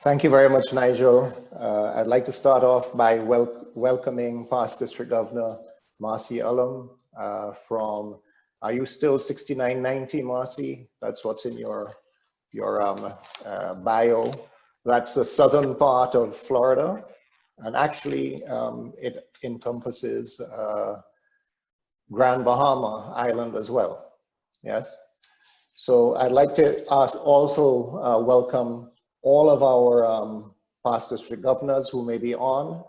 Thank you very much, Nigel. I'd like to start off by welcoming past District Governor Marcy Ullum from, are you still 6990, Marcy? That's what's in your bio. That's the southern part of Florida. And actually, it encompasses Grand Bahama Island as well, yes? So I'd like to also welcome all of our past district governors who may be on.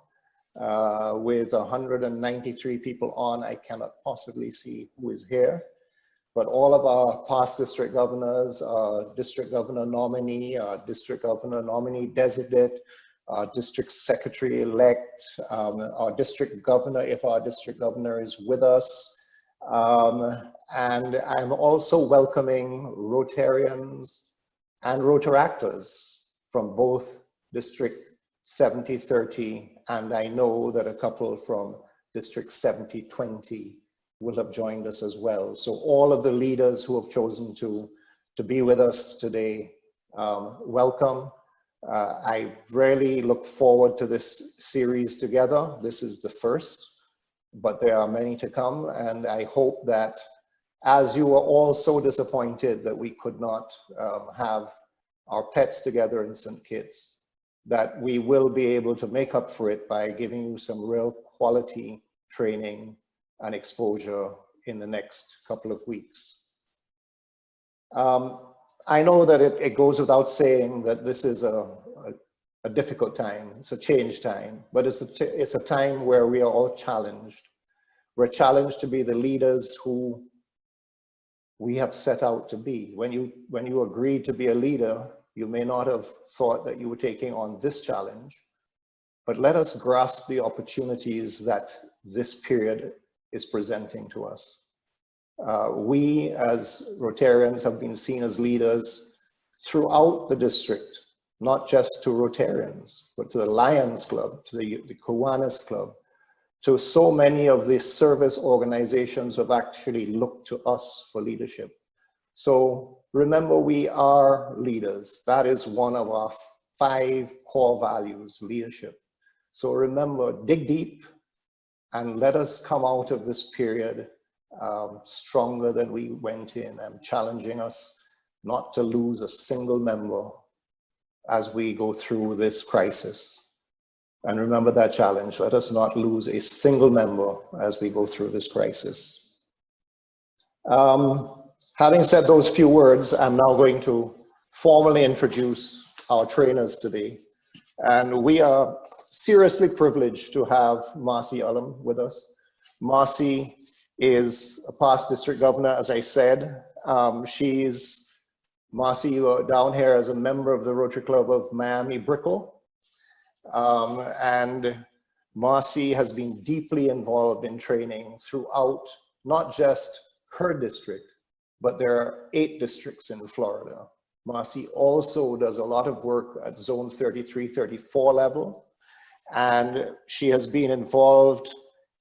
With 193 people on, I cannot possibly see who is here. But all of our past district governors, district governor nominee, district governor nominee designate, district secretary-elect, our district governor, if our district governor is with us. And I'm also welcoming Rotarians and Rotaractors from both District 7030, and I know that a couple from District 7020 will have joined us as well. So all of the leaders who have chosen to be with us today, welcome. I really look forward to this series together. This is the first, but there are many to come, and I hope that as you were all so disappointed that we could not have our pets together in St. Kitts, that we will be able to make up for it by giving you some real quality training and exposure in the next couple of weeks. I know that it goes without saying that this is a difficult time, it's a change time, but it's a time where we are all challenged. We're challenged to be the leaders who we have set out to be. When you agreed to be a leader, you may not have thought that you were taking on this challenge, but let us grasp the opportunities that this period is presenting to us. We as Rotarians have been seen as leaders throughout the district, not just to Rotarians, but to the Lions Club, to the Kiwanis Club, to so many of the service organizations who have actually looked to us for leadership. So remember, we are leaders. That is one of our 5 core values, leadership. So remember, dig deep and let us come out of this period stronger than we went in. I'm challenging us not to lose a single member as we go through this crisis. And remember that challenge. Let us not lose a single member as we go through this crisis. Having said those few words, I'm now going to formally introduce our trainers today. And we are seriously privileged to have Marcy Ullum with us. Marcy is a past district governor, as I said. Marcy, you are down here as a member of the Rotary Club of Miami Brickell. And Marcy has been deeply involved in training throughout, not just her district, but there are 8 districts in Florida. Marcy also does a lot of work at zone 33, 34 level. And she has been involved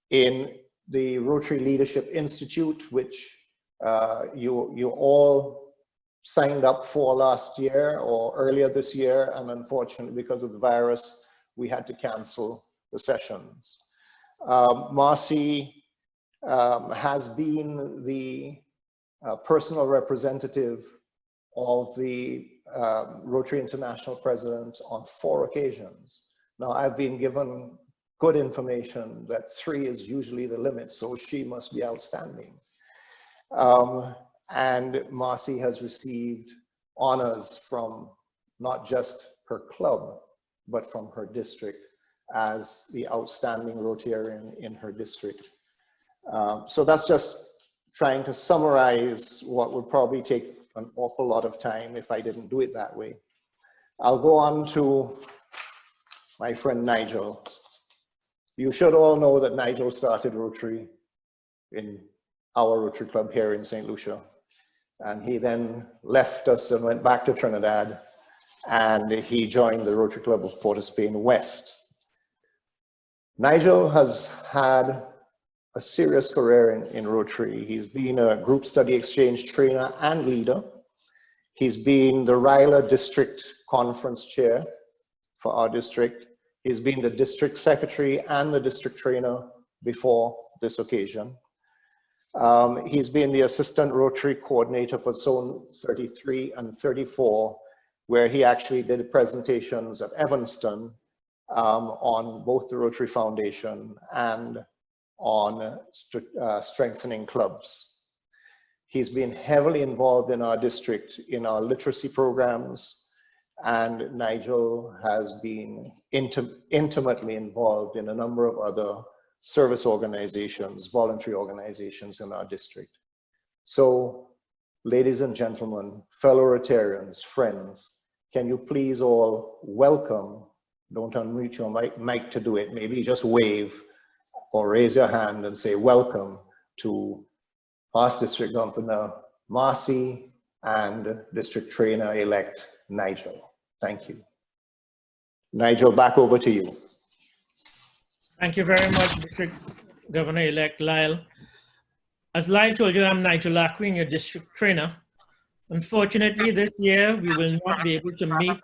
in the Rotary Leadership Institute, which you all signed up for last year or earlier this year. And unfortunately, because of the virus, we had to cancel the sessions. Marcy has been the personal representative of the Rotary International President on 4 occasions. Now, I've been given good information that 3 is usually the limit, so she must be outstanding. And Marcy has received honors from not just her club, but from her district as the outstanding Rotarian in her district. So that's just trying to summarize what would probably take an awful lot of time if I didn't do it that way. I'll go on to my friend Nigel. You should all know that Nigel started Rotary in our Rotary Club here in St. Lucia. And he then left us and went back to Trinidad, and he joined the Rotary Club of Port of Spain West. Nigel has had a serious career in Rotary. He's been a group study exchange trainer and leader. He's been the Ryla District Conference Chair. for our district. He's been the district secretary and the district trainer before this occasion. He's been the assistant Rotary coordinator for Zone 33 and 34, where he actually did presentations at Evanston on both the Rotary Foundation and on strengthening clubs. He's been heavily involved in our district in our literacy programs, and Nigel has been intimately involved in a number of other service organizations, voluntary organizations in our district. So, ladies and gentlemen, fellow Rotarians, friends, can you please all welcome, don't unmute your mic to do it, maybe just wave or raise your hand and say welcome to past District Governor Marcy and District Trainer-elect Nigel. Thank you. Nigel, back over to you. Thank you very much, District Governor-elect Lyle. As Lyle told you, I'm Nigel Lackwing, your district trainer. Unfortunately, this year we will not be able to meet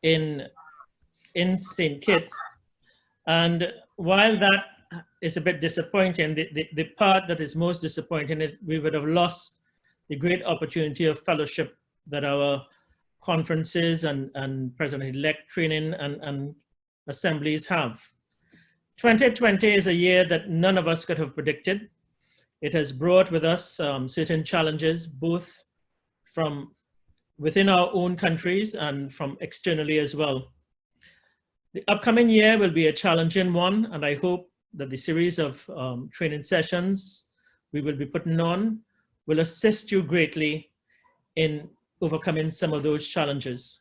in St. Kitts. And while that is a bit disappointing, the part that is most disappointing is we would have lost the great opportunity of fellowship that our conferences and president-elect training and assemblies have. 2020 is a year that none of us could have predicted. It has brought with us certain challenges, both from within our own countries and from externally as well. The upcoming year will be a challenging one, and I hope that the series of training sessions we will be putting on will assist you greatly in overcoming some of those challenges.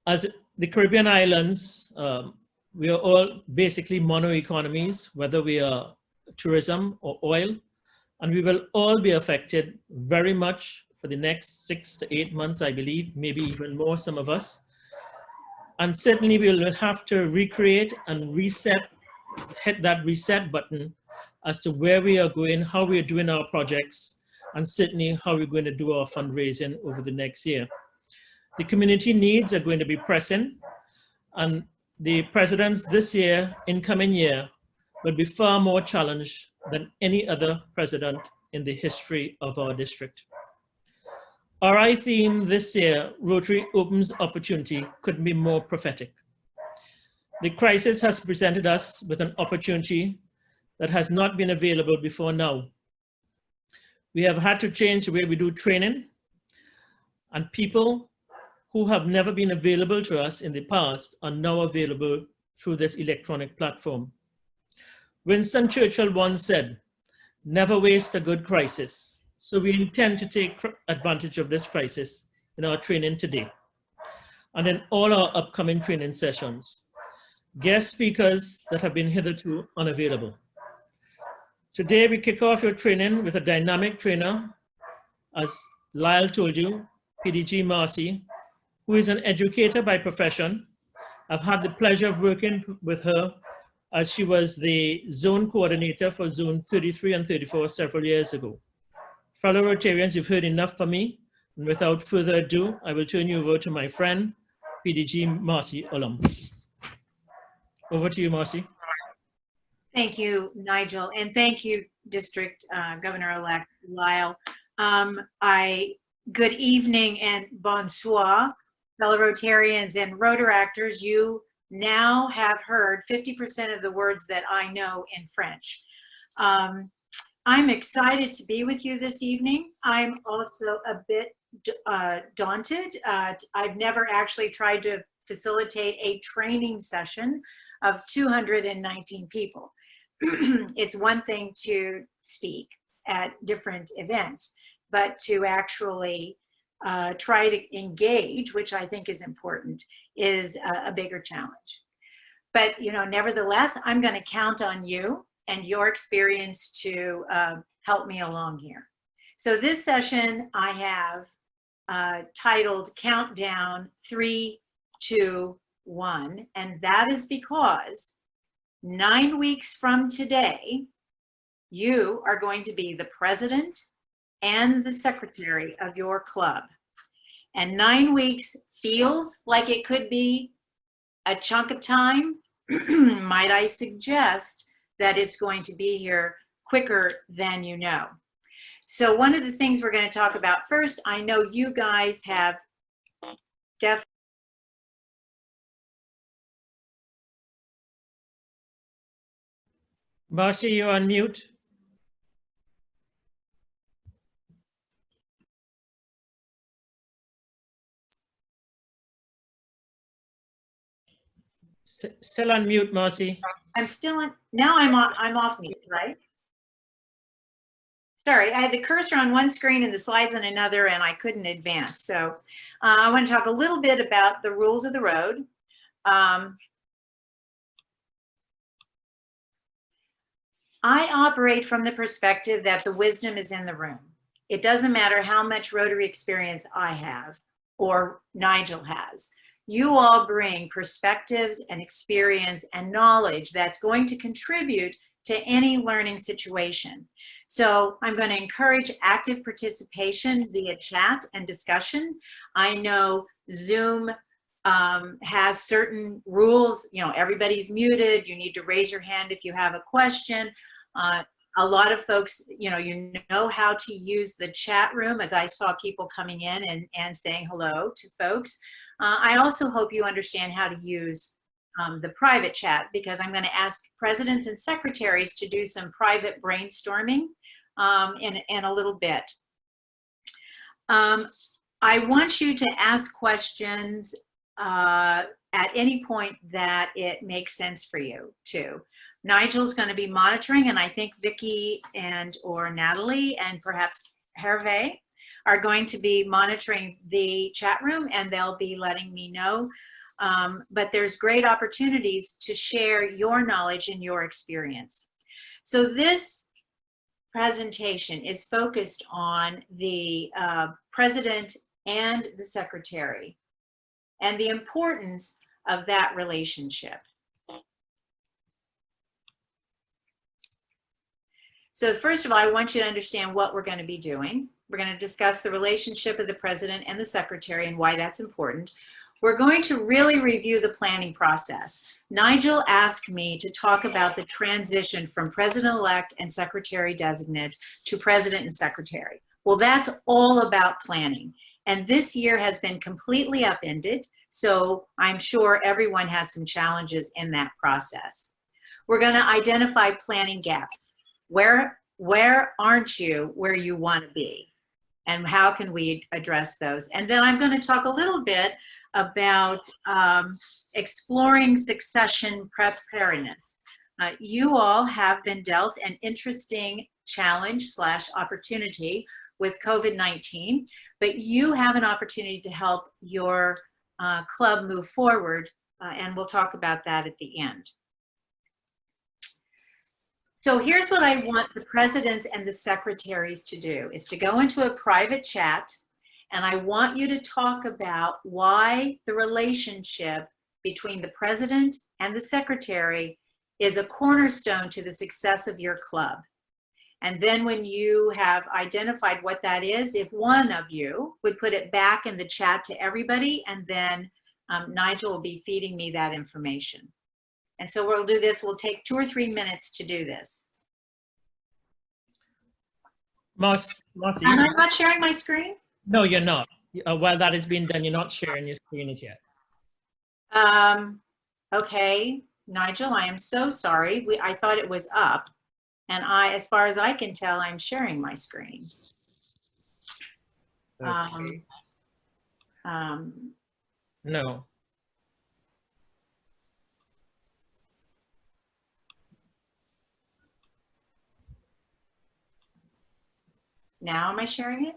As the Caribbean islands, we are all basically mono economies, whether we are tourism or oil, and we will all be affected very much for the next 6 to 8 months, I believe, maybe even more, some of us. And certainly we will have to recreate and reset, hit that reset button as to where we are going, how we are doing our projects, and certainly how we're going to do our fundraising over the next year. The community needs are going to be pressing, and the presidents this year, incoming year, will be far more challenged than any other president in the history of our district. Our I theme this year, Rotary Opens Opportunity, couldn't be more prophetic. The crisis has presented us with an opportunity that has not been available before now. We have had to change the way we do training, and people who have never been available to us in the past are now available through this electronic platform. Winston Churchill once said, "Never waste a good crisis." So we intend to take advantage of this crisis in our training today and in all our upcoming training sessions. Guest speakers that have been hitherto unavailable. Today we kick off your training with a dynamic trainer, as Lyle told you, PDG Marcy, who is an educator by profession. I've had the pleasure of working with her as she was the zone coordinator for Zone 33 and 34 several years ago. Fellow Rotarians, you've heard enough from me, and without further ado, I will turn you over to my friend, PDG Marcy Ullum. Over to you, Marcy. Thank you, Nigel, and thank you, District Governor-elect Lyle. Good evening and bonsoir, fellow Rotarians and Rotaractors. You now have heard 50% of the words that I know in French. I'm excited to be with you this evening. I'm also a bit daunted. I've never actually tried to facilitate a training session of 219 people. It's one thing to speak at different events, but to actually try to engage, which I think is important, is a bigger challenge. But nevertheless, I'm going to count on you and your experience to help me along here. So this session I have titled Countdown 3, 2, 1, and that is because 9 weeks from today, you are going to be the president and the secretary of your club. And 9 weeks feels like it could be a chunk of time. Might I suggest that it's going to be here quicker than you know. So one of the things we're going to talk about first, I know you guys have definitely. Marcy, you're on mute. Still on mute, Marcy. I'm still on, now I'm off mute, right? Sorry, I had the cursor on one screen and the slides on another, and I couldn't advance. So I want to talk a little bit about the rules of the road. I operate from the perspective that the wisdom is in the room. It doesn't matter how much Rotary experience I have or Nigel has. You all bring perspectives and experience and knowledge that's going to contribute to any learning situation. So I'm going to encourage active participation via chat and discussion. I know Zoom has certain rules, you know, everybody's muted. You need to raise your hand if you have a question. A lot of folks, you know how to use the chat room, as I saw people coming in and saying hello to folks. I also hope you understand how to use the private chat, because I'm going to ask presidents and secretaries to do some private brainstorming in a little bit. I want you to ask questions at any point that it makes sense for you too. Nigel's going to be monitoring, and I think Vicki or Natalie and perhaps Hervé are going to be monitoring the chat room, and they'll be letting me know. But there's great opportunities to share your knowledge and your experience. So this presentation is focused on the president and the secretary and the importance of that relationship. So first of all, I want you to understand what we're going to be doing. We're going to discuss the relationship of the president and the secretary and why that's important. We're going to really review the planning process. Nigel asked me to talk about the transition from president-elect and secretary-designate to president and secretary. Well, that's all about planning. And this year has been completely upended, so I'm sure everyone has some challenges in that process. We're going to identify planning gaps. Where aren't you where you want to be? And how can we address those? And then I'm going to talk a little bit about exploring succession preparedness. You all have been dealt an interesting challenge / opportunity with COVID-19, but you have an opportunity to help your club move forward, and we'll talk about that at the end. So here's what I want the presidents and the secretaries to do, is to go into a private chat, and I want you to talk about why the relationship between the president and the secretary is a cornerstone to the success of your club. And then when you have identified what that is, if one of you would put it back in the chat to everybody, and then Nigel will be feeding me that information. And so we'll do this, we'll take 2 or 3 minutes to do this. Marcy, And I'm not sharing my screen? No, you're not. While that is being done, you're not sharing your screen as yet. Okay, Nigel, I am so sorry. I thought it was up. And as far as I can tell, I'm sharing my screen. Okay. No. Now am I sharing it?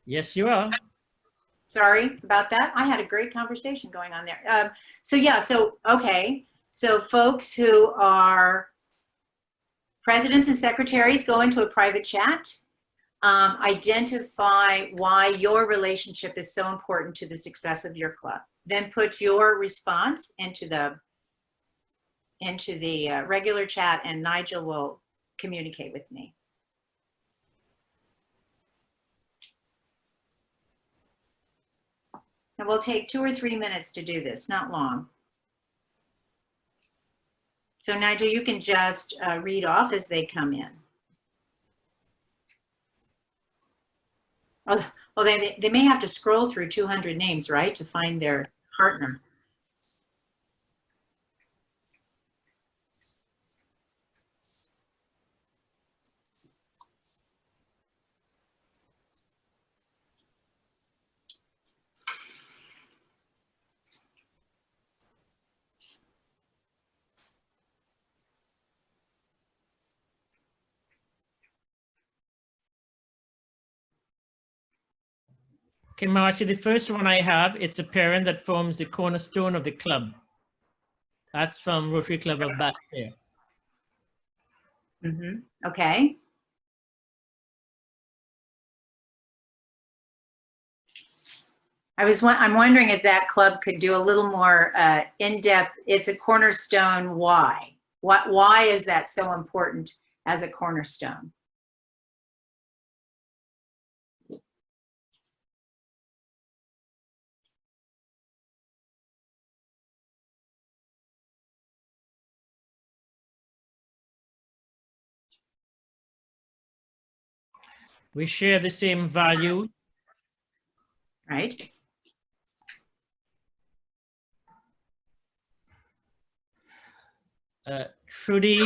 Yes, you are. Sorry about that. I had a great conversation going on there. Okay. So folks who are presidents and secretaries, go into a private chat. Identify why your relationship is so important to the success of your club. Then put your response into the regular chat, and Nigel will communicate with me. And we'll take 2 or 3 minutes to do this, not long. So Nigel, you can just read off as they come in. Oh, they may have to scroll through 200 names, right, to find their partner. Okay, Marcy, the first one I have, it's a parent that forms the cornerstone of the club. That's from Rotary Club of Bastille. Okay. I'm wondering if that club could do a little more in-depth. It's a cornerstone. Why? Why is that so important as a cornerstone? We share the same value. Right. Trudy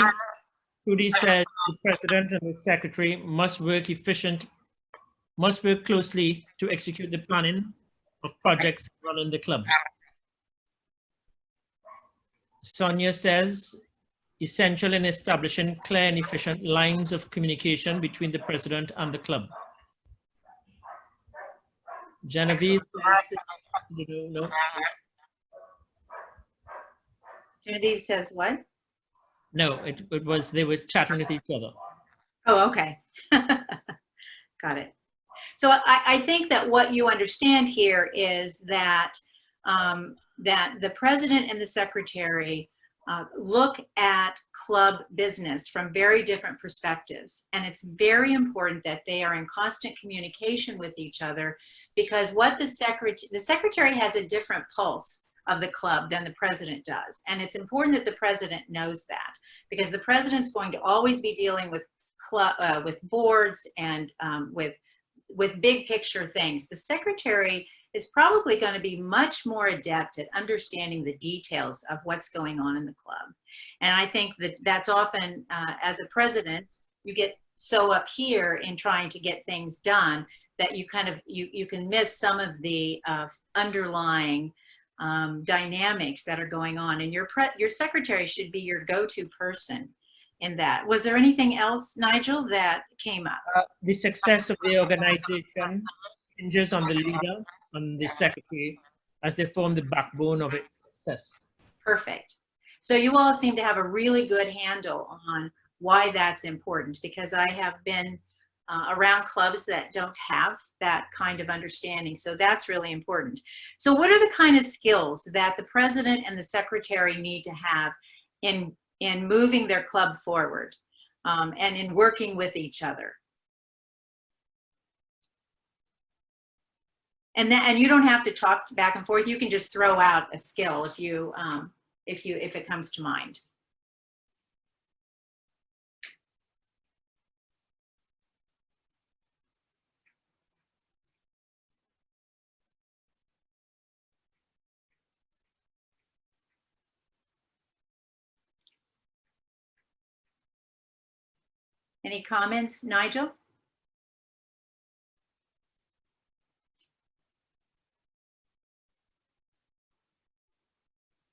says the president and the secretary must work closely to execute the planning of projects running the club. Sonia says essential in establishing clear and efficient lines of communication between the president and the club. Genevieve says, no. Genevieve says what? No, it was, they were chatting with each other. Oh, okay. Got it. So I think that what you understand here is that that the president and the secretary look at club business from very different perspectives. And it's very important that they are in constant communication with each other, because what the secretary has a different pulse of the club than the president does. And it's important that the president knows that, because the president's going to always be dealing with with boards and with big picture things. The secretary is probably going to be much more adept at understanding the details of what's going on in the club. And I think that that's often, as a president, you get so up here in trying to get things done that you kind of, you can miss some of the underlying dynamics that are going on. And your secretary should be your go-to person in that. Was there anything else, Nigel, that came up? The success of the organization hinges on the leader and the secretary, as they form the backbone of its success. Perfect. So you all seem to have a really good handle on why that's important, because I have been around clubs that don't have that kind of understanding. So that's really important. So what are the kind of skills that the president and the secretary need to have in moving their club forward and in working with each other? And you don't have to talk back and forth. You can just throw out a skill if it comes to mind. Any comments, Nigel?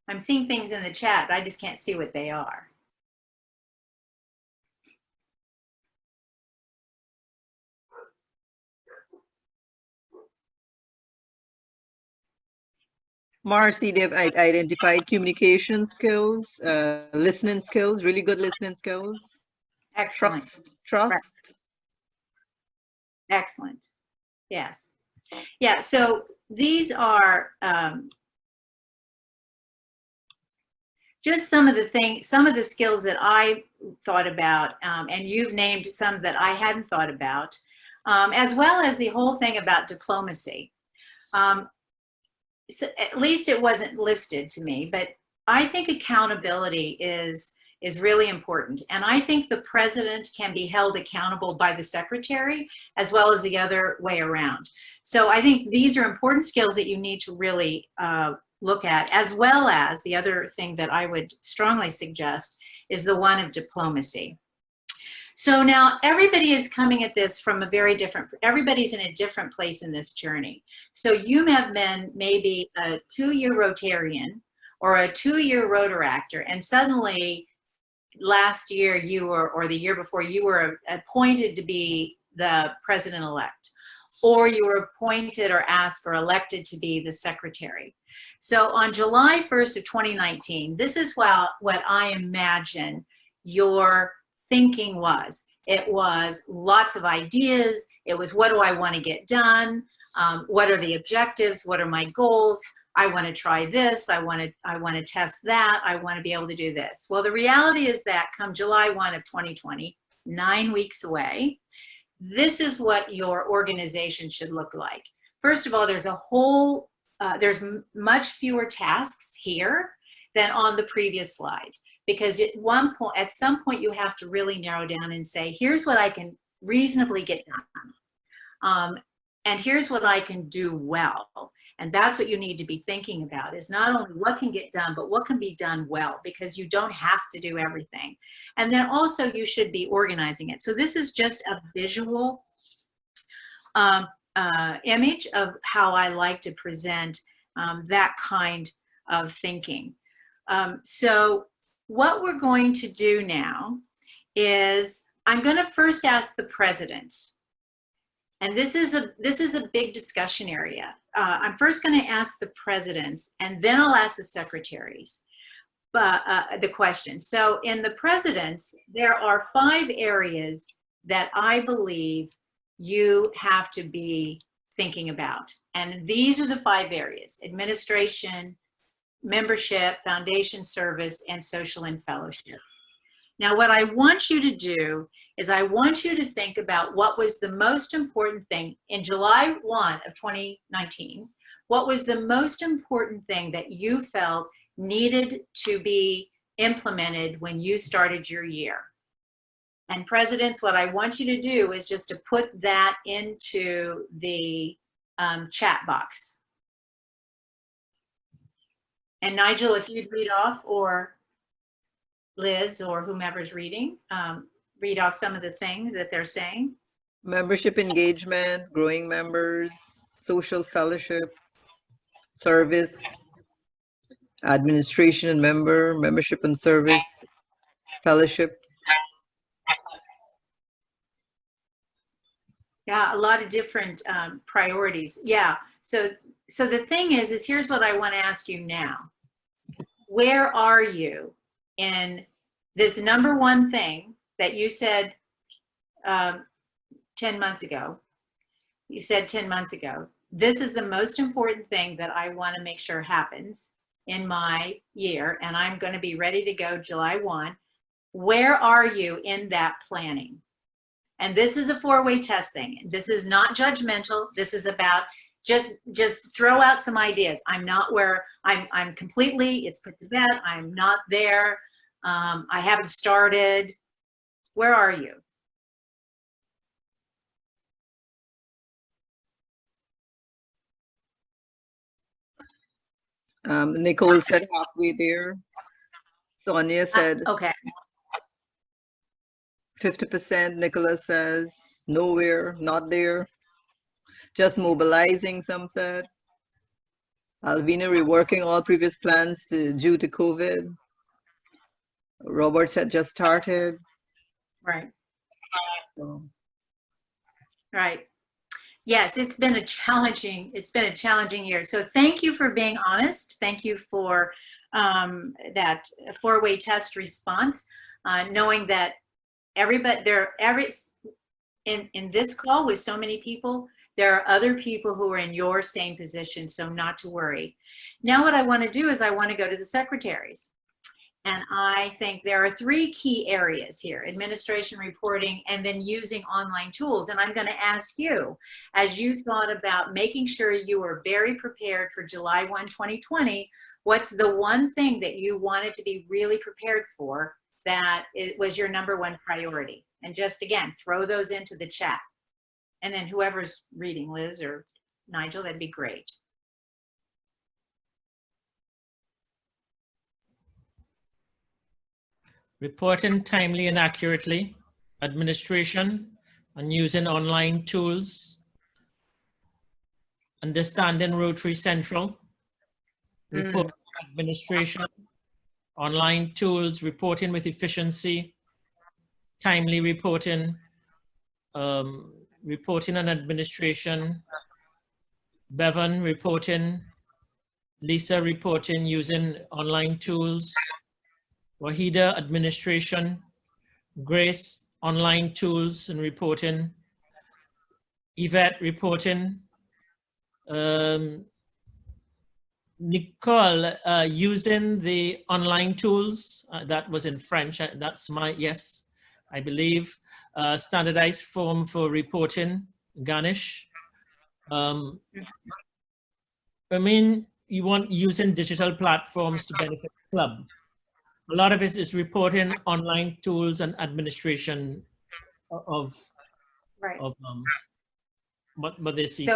I'm seeing things in the chat, but I just can't see what they are. Marcy, they've identified communication skills, listening skills, really good listening skills. Excellent. Trust. Right. Excellent. Yes. Yeah, so these are just some of the skills that I thought about, and you've named some that I hadn't thought about, as well as the whole thing about diplomacy. so at least it wasn't listed to me, but I think accountability is really important. And I think the president can be held accountable by the secretary as well as the other way around. So I think these are important skills that you need to really look at, as well as the other thing that I would strongly suggest is the one of diplomacy. So now everybody is coming at this from a very different, everybody's in a different place in this journey. So you have been maybe a 2-year Rotarian or a 2-year Rotaractor, and suddenly last year you were, or the year before, you were appointed to be the president-elect, or you were appointed or asked or elected to be the secretary. So on July 1st of 2019, this is what I imagine your thinking was. It was lots of ideas. It was, what do I want to get done? What are the objectives? What are my goals? I want to try this. I want to test that. I want to be able to do this. Well, the reality is that come July 1 of 2020, 9 weeks away, this is what your organization should look like. First of all, there's there's much fewer tasks here than on the previous slide, because at some point you have to really narrow down and say, here's what I can reasonably get done, and here's what I can do well. And that's what you need to be thinking about, is not only what can get done, but what can be done well, because you don't have to do everything. And then also you should be organizing it. So this is just a visual image of how I like to present that kind of thinking. So what we're going to do now is I'm going to first ask the president. And this is a big discussion area. I'm first going to ask the presidents, and then I'll ask the secretaries the questions. So in the presidents, there are 5 areas that I believe you have to be thinking about. And these are the 5 areas: administration, membership, foundation service, and social and fellowship. Now, what I want you to do is I want you to think about what was the most important thing in July 1 of 2019. What was the most important thing that you felt needed to be implemented when you started your year? And presidents, what I want you to do is just to put that into the chat box. And Nigel, if you'd read off, or Liz, or whomever's reading, read off some of the things that they're saying. Membership engagement, growing members, social fellowship, service, administration and membership and service, fellowship. Yeah, a lot of different priorities. Yeah, so the thing is here's what I want to ask you now. Where are you in this number one thing that you said 10 months ago? You said 10 months ago, this is the most important thing that I want to make sure happens in my year, and I'm going to be ready to go July 1. Where are you in that planning? And this is a 4-way test thing. This is not judgmental. This is about just throw out some ideas. I'm not where I'm completely, it's put to bed. I'm not there. I haven't started. Where are you? Nicole said halfway there. Sonia said okay. 50%. Nicholas says nowhere, not there. Just mobilizing, some said. Alvina, reworking all previous plans due to COVID. Robert said just started. Right. So. Right. Yes, it's been a challenging year. So thank you for being honest. Thank you for that 4-way test response, knowing that in this call with so many people, there are other people who are in your same position, so not to worry. Now what I want to do is I want to go to the secretaries. And I think there are three key areas here: administration, reporting, and then using online tools. And I'm going to ask you, as you thought about making sure you were very prepared for July 1, 2020, what's the one thing that you wanted to be really prepared for that it was your #1 priority? And just, again, throw those into the chat. And then whoever's reading, Liz or Nigel, that'd be great. Reporting timely and accurately, administration and using online tools, understanding Rotary Central, reporting administration, online tools, reporting with efficiency, timely reporting, reporting and administration, Bevan reporting, Lisa reporting using online tools, Wahida administration, Grace online tools and reporting, Yvette reporting, Nicole using the online tools, that was in French, that's my, yes, I believe, standardized form for reporting, Ganesh. I mean, you want using digital platforms to benefit the club. A lot of it is reporting, online tools, and administration of Right. what they see.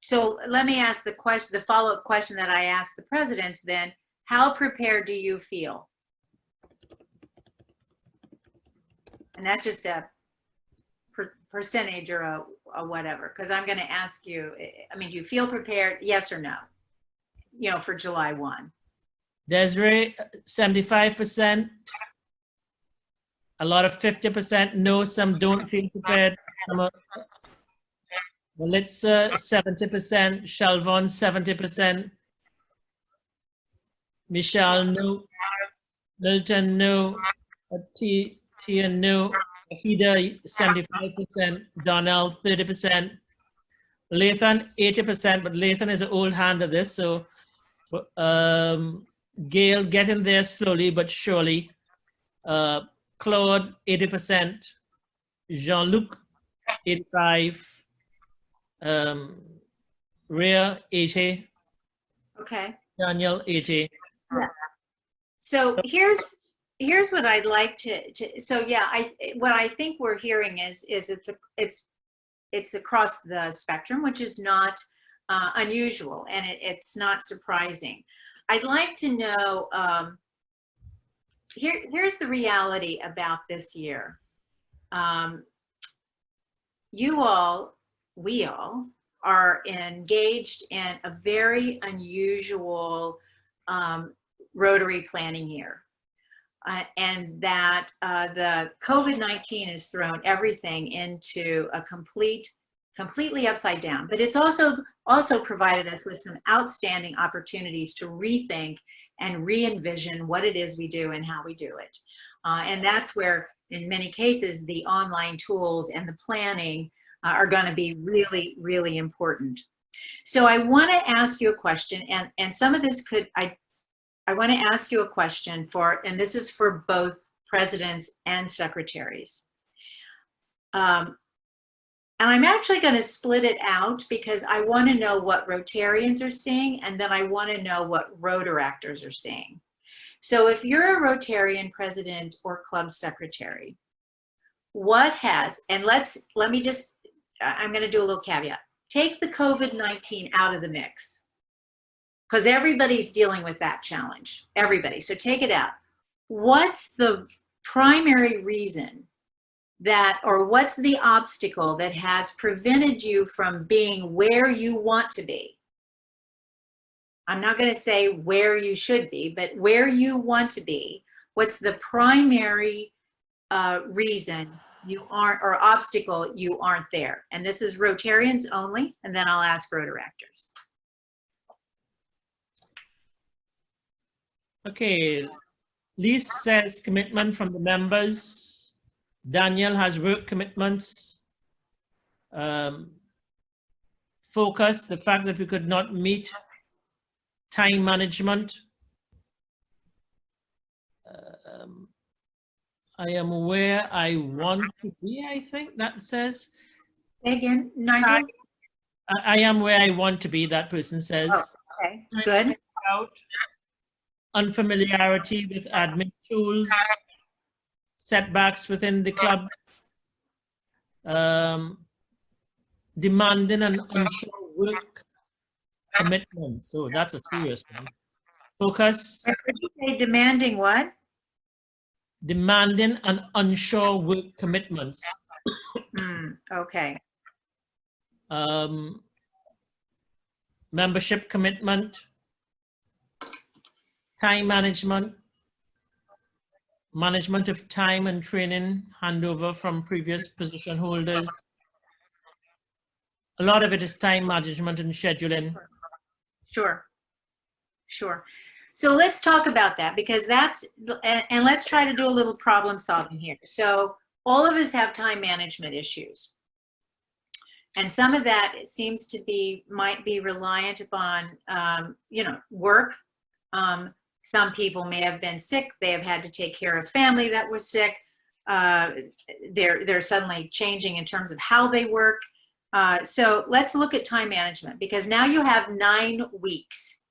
So let me ask the question, the follow-up question that I asked the presidents then: how prepared do you feel? And that's just a percentage or a whatever, because I'm going to ask you, I mean, do you feel prepared, yes or no, you know, for July 1? Desiree, 75%. A lot of 50% no, some don't feel prepared. Some are, Melitza, 70%. Shalvon, 70%. Michelle, no. Milton, no. Tia, no. Ahida, 75%. Donnell, 30%. Lathan, 80%, but Lathan is an old hand at this, so Gail getting there slowly but surely. Claude, 80%. Jean-Luc, 85. Rhea, 80. Okay. Daniel, 80. Yeah. So here's what I'd like to so yeah, what I think we're hearing is it's across the spectrum, which is not unusual, and it's not surprising. I'd like to know, here's the reality about this year. You all, we all, are engaged in a very unusual Rotary planning year. And that the COVID-19 has thrown everything into a completely upside down. But it's also provided us with some outstanding opportunities to rethink and re-envision what it is we do and how we do it. And that's where, in many cases, the online tools and the planning are going to be really, really important. So I want to ask you a question, and some of this could, I want to ask you a question for, and this is for both presidents and secretaries. And I'm actually going to split it out because I want to know what Rotarians are seeing, and then I want to know what Rotaractors are seeing. So if you're a Rotarian president or club secretary, what has, and let me just, I'm going to do a little caveat. Take the COVID-19 out of the mix, because everybody's dealing with that challenge, everybody. So take it out. What's the primary reason that, or what's the obstacle that has prevented you from being where you want to be? I'm not going to say where you should be, but where you want to be. What's the primary reason you aren't, or obstacle you aren't there? And this is Rotarians only, and then I'll ask Rotaractors. Okay, Lise says commitment from the members. Daniel has work commitments. Focus, the fact that we could not meet. Time management. I am where I want to be, I think that says. Say again, Nigel? I am where I want to be, that person says. Oh, okay, good. Out unfamiliarity with admin tools, setbacks within the club, demanding and unsure work commitments. So that's a serious one. Focus. Did you say demanding what? Demanding and unsure work commitments. Okay. Membership commitment, time management, management of time and training, handover from previous position holders. A lot of it is time management and scheduling. Sure. Sure. So let's talk about that, because that's, and let's try to do a little problem solving here. So all of us have time management issues. And some of that seems to be, might be reliant upon, you know, work. Some people may have been sick. They have had to take care of family that was sick. They're suddenly changing in terms of how they work. So let's look at time management, because now you have 9 weeks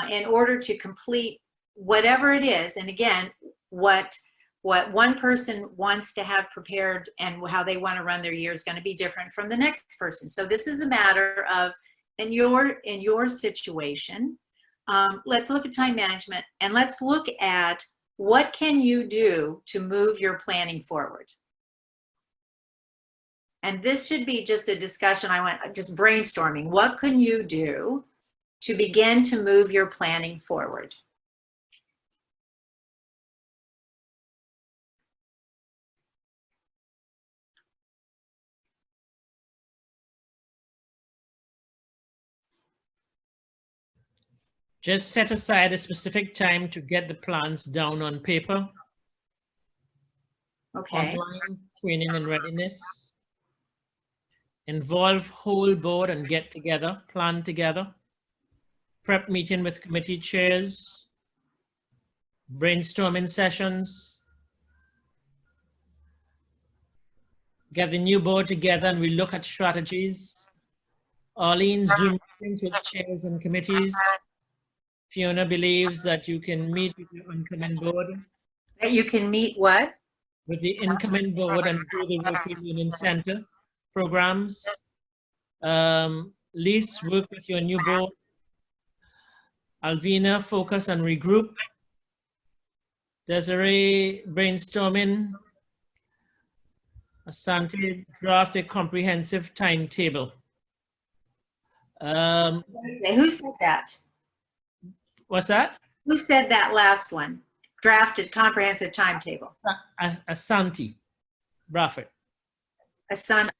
in order to complete whatever it is. And again, what one person wants to have prepared and how they want to run their year is going to be different from the next person. So this is a matter of, in your situation, let's look at time management, and let's look at what can you do to move your planning forward. And this should be just a discussion. I want just brainstorming. What can you do to begin to move your planning forward? Just set aside a specific time to get the plans down on paper. Okay. Online training and readiness. Involve whole board and get together, plan together. Prep meeting with committee chairs. Brainstorming sessions. Get the new board together and we look at strategies. Arlene, Zoom meetings with chairs and committees. Fiona believes that you can meet with the incoming board. That you can meet what? With the incoming board and do the Rotary Union Center programs. Lise, work with your new board. Alvina, focus and regroup. Desiree, brainstorming. Asante, draft a comprehensive timetable. Who said that? What's that? Who said that last one? Drafted comprehensive timetable. Asante Bradford. Asante.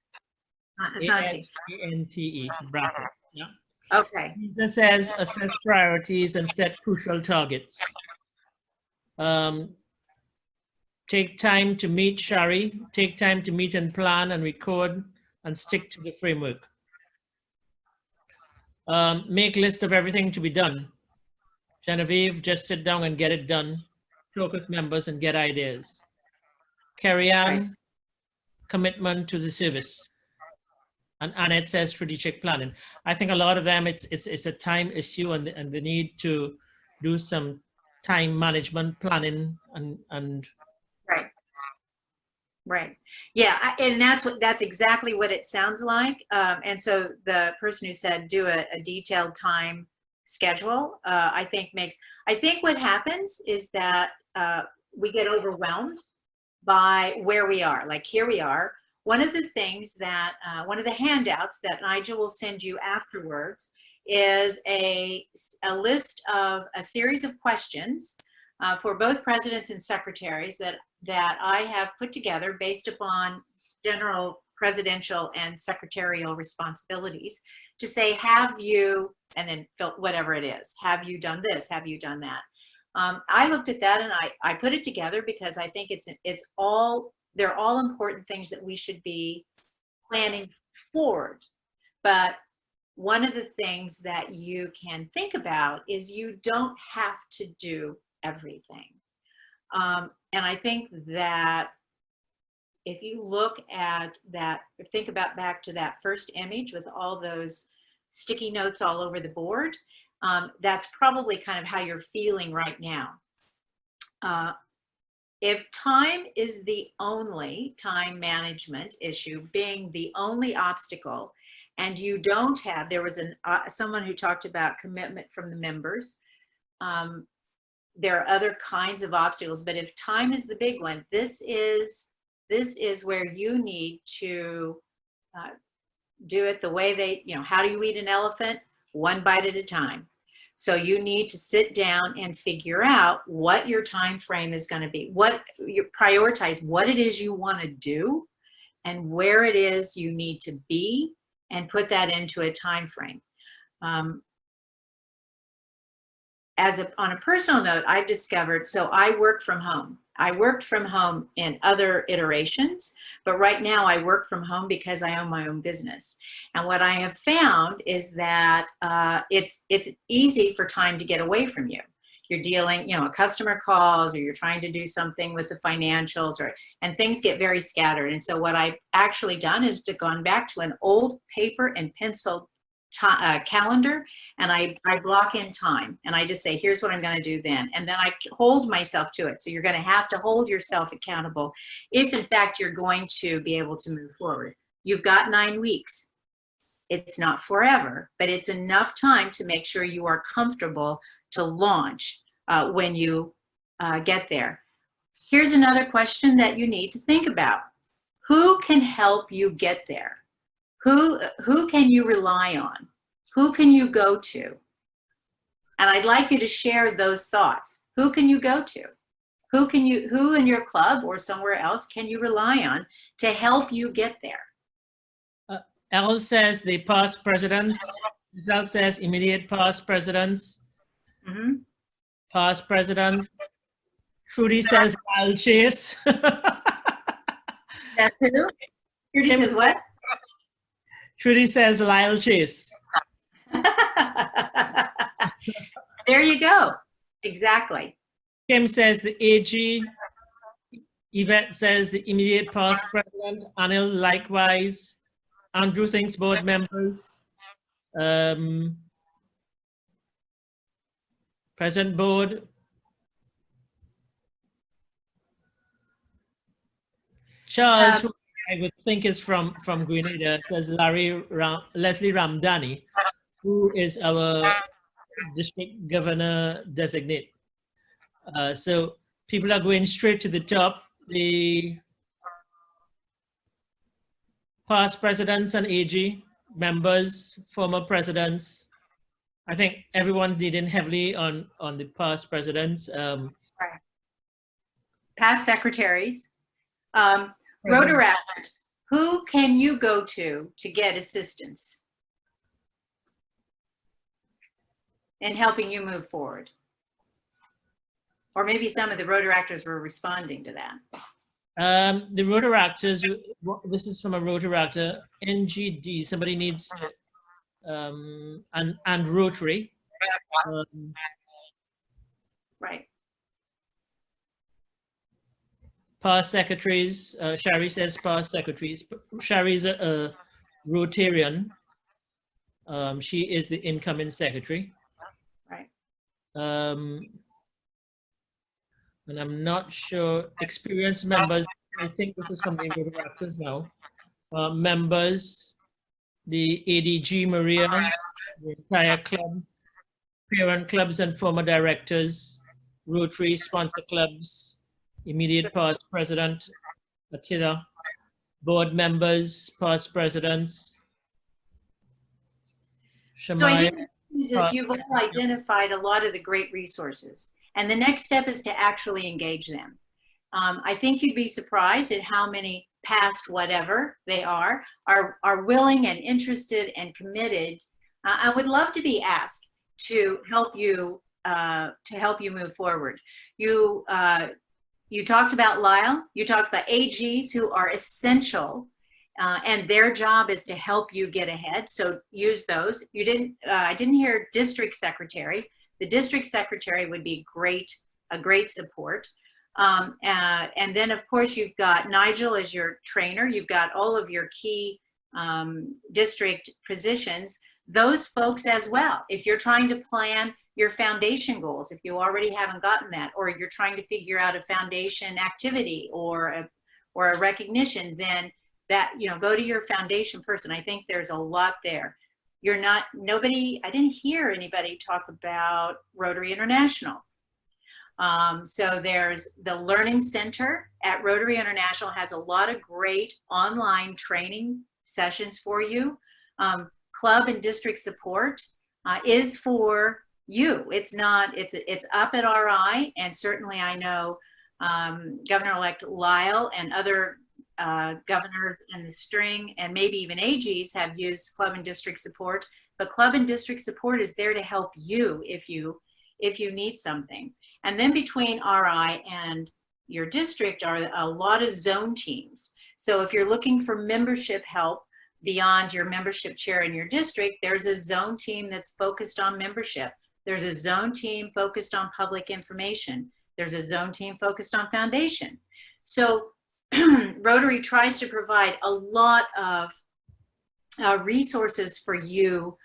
A-S-A-N-T-E, Bradford. Yeah. Okay. This says assess priorities and set crucial targets. Take time to meet, Shari. Take time to meet and plan and record and stick to the framework. Make list of everything to be done. Genevieve, just sit down and get it done. Talk with members and get ideas. Carrie Ann, Right. Commitment to the service. And Annette says strategic planning. I think a lot of them, it's a time issue and the need to do some time management planning and Right. Right. Yeah, and that's exactly what it sounds like. And so the person who said do a detailed time schedule, I think what happens is that we get overwhelmed by where we are. Like here we are. One of the things that, one of the handouts that Nigel will send you afterwards is a list of a series of questions for both presidents and secretaries that I have put together based upon general presidential and secretarial responsibilities to say, have you, and then fill whatever it is, have you done this, have you done that? I looked at that and I put it together because I think they're all important things that we should be planning forward. But one of the things that you can think about is you don't have to do everything. And I think that if you look at that, think about back to that first image with all those sticky notes all over the board, that's probably kind of how you're feeling right now. If time is the only, time management issue being the only obstacle, and you don't have, there was someone who talked about commitment from the members. There are other kinds of obstacles, but if time is the big one, this is where you need to do it the way they, how do you eat an elephant? One bite at a time. So you need to sit down and figure out what your time frame is going to be. What you prioritize, what it is you want to do, and where it is you need to be, and put that into a time frame. On a personal note, I've discovered, so I work from home. I worked from home in other iterations, but right now I work from home because I own my own business. And what I have found is that it's easy for time to get away from you. You're dealing, a customer calls, or you're trying to do something with the financials, and things get very scattered. And so what I've actually done is gone back to an old paper and pencil calendar, and I block in time, and I just say, here's what I'm going to do then, and then I hold myself to it. So you're going to have to hold yourself accountable if in fact you're going to be able to move forward. You've got 9 weeks. It's not forever, but it's enough time to make sure you are comfortable to launch when you get there. Here's another question that you need to think about. Who can help you get there? Who can you rely on? Who can you go to? And I'd like you to share those thoughts. Who can you go to? Who in your club or somewhere else can you rely on to help you get there? Al says the past presidents. Giselle says immediate past presidents. Mm-hmm. Past presidents. Trudy says I'll chase. That's who? Trudy says what? Trudy says Lyle Chase. There you go. Exactly. Kim says the AG. Yvette says the immediate past president. Anil likewise. Andrew thinks board members. Present board. Charles, who I would think is from Grenada, says Leslie Ramdani, who is our district governor designate. So people are going straight to the top. The past presidents and AG members, former presidents. I think everyone's leading heavily on the past presidents. Right. Past secretaries. Rotaractors, who can you go to get assistance in helping you move forward? Or maybe some of the Rotaractors were responding to that. The Rotaractors, this is from a Rotaractor, NGD, somebody needs, and Rotary. Right. Past secretaries, Shari says past secretaries. Shari's a Rotarian. She is the incoming secretary. Right. And I'm not sure, experienced members, I think this is from the Rotaractors now. Members, the ADG Maria, the entire club, parent clubs and former directors, Rotary sponsor clubs, immediate past president, Attila, board members, past presidents. So I think you've all identified a lot of the great resources, and the next step is to actually engage them. I think you'd be surprised at how many past whatever they are willing and interested and committed. I would love to be asked to help you move forward. You talked about Lyle, you talked about AGs who are essential, and their job is to help you get ahead. So use those. I didn't hear district secretary. The district secretary would be a great support. And then of course you've got Nigel as your trainer. You've got all of your key district positions, those folks as well. If you're trying to plan your foundation goals, if you already haven't gotten that, or you're trying to figure out a foundation activity or a recognition, then that, you know, go to your foundation person. I think there's a lot there. I didn't hear anybody talk about Rotary International. So there's the Learning Center at Rotary International has a lot of great online training sessions for you. Club and district support is for you. It's up at RI, and certainly I know Governor-elect Lyle and other governors in the string, and maybe even AGs have used club and district support, but club and district support is there to help you if you need something. And then between RI and your district are a lot of zone teams. So if you're looking for membership help beyond your membership chair in your district, there's a zone team that's focused on membership. There's a zone team focused on public information. There's a zone team focused on foundation. So Rotary tries to provide a lot of resources for you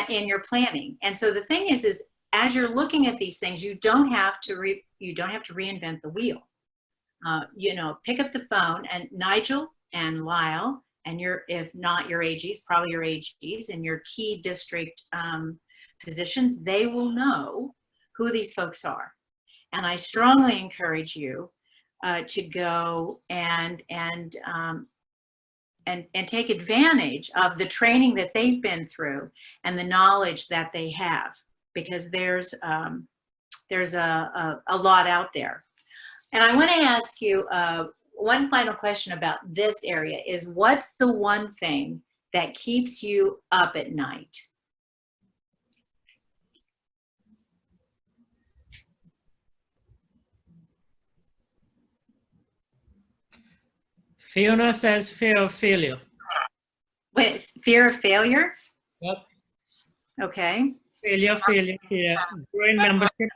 in your planning. And so the thing is as you're looking at these things, you don't have to reinvent the wheel. You know, pick up the phone, and Nigel and Lyle, and if not your AGs, probably your AGs and your key district positions, they will know who these folks are. And I strongly encourage you to go and take advantage of the training that they've been through and the knowledge that they have, because there's a lot out there. And I want to ask you one final question about this area is, what's the one thing that keeps you up at night? Fiona says fear of failure. Wait, fear of failure? Yep. Okay. Failure. Growing membership.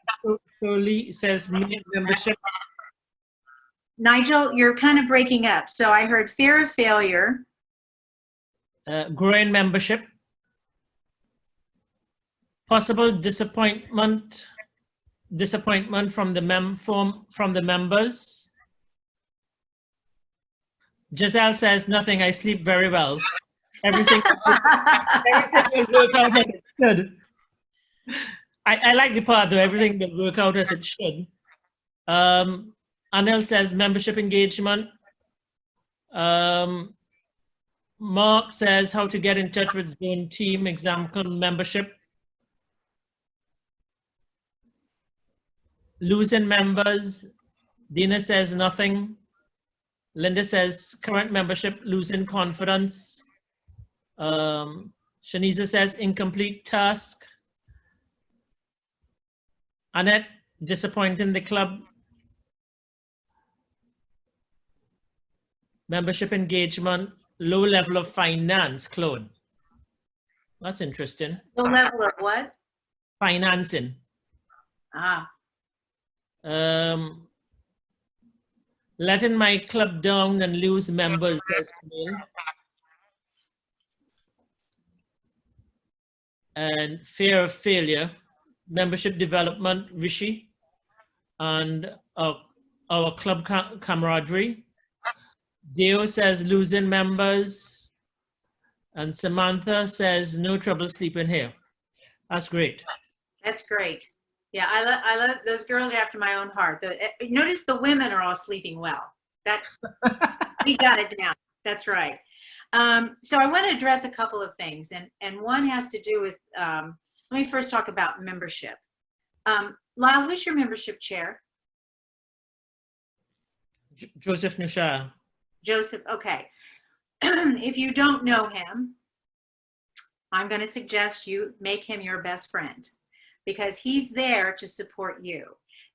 Solely says membership. Nigel, you're kind of breaking up. So I heard fear of failure. Growing membership. Possible disappointment from the members. Giselle says nothing. I sleep very well. Everything will work out as it should. I like the part though. Everything will work out as it should. Anil says membership engagement. Mark says how to get in touch with zone team, example membership. Losing members. Dina says nothing. Linda says current membership, losing confidence. Shaniza says incomplete task. Annette, disappointing the club. Membership engagement, low level of finance, Claude. That's interesting. Low level of what? Financing. Ah. Letting my club down and lose members, says Camille. And fear of failure, membership development, Rishi, and our club camaraderie. Deo says losing members, and Samantha says no trouble sleeping here. That's great. That's great. Yeah, I love those girls are after my own heart. Notice the women are all sleeping well. We got it down. That's right. So I want to address a couple of things, and one has to do with, let me first talk about membership. Lyle, who's your membership chair? Joseph Nushah. Joseph, okay. If you don't know him, I'm going to suggest you make him your best friend, because he's there to support you.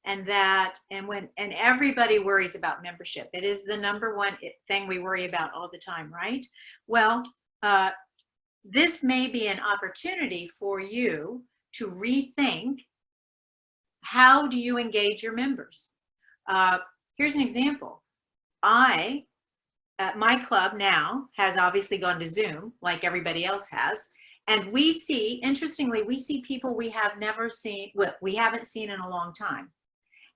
And everybody worries about membership. It is the #1 thing we worry about all the time, right? Well, this may be an opportunity for you to rethink, how do you engage your members? Here's an example. My club now has obviously gone to Zoom like everybody else has. And we see, interestingly, we see people we have never seen, well, we haven't seen in a long time.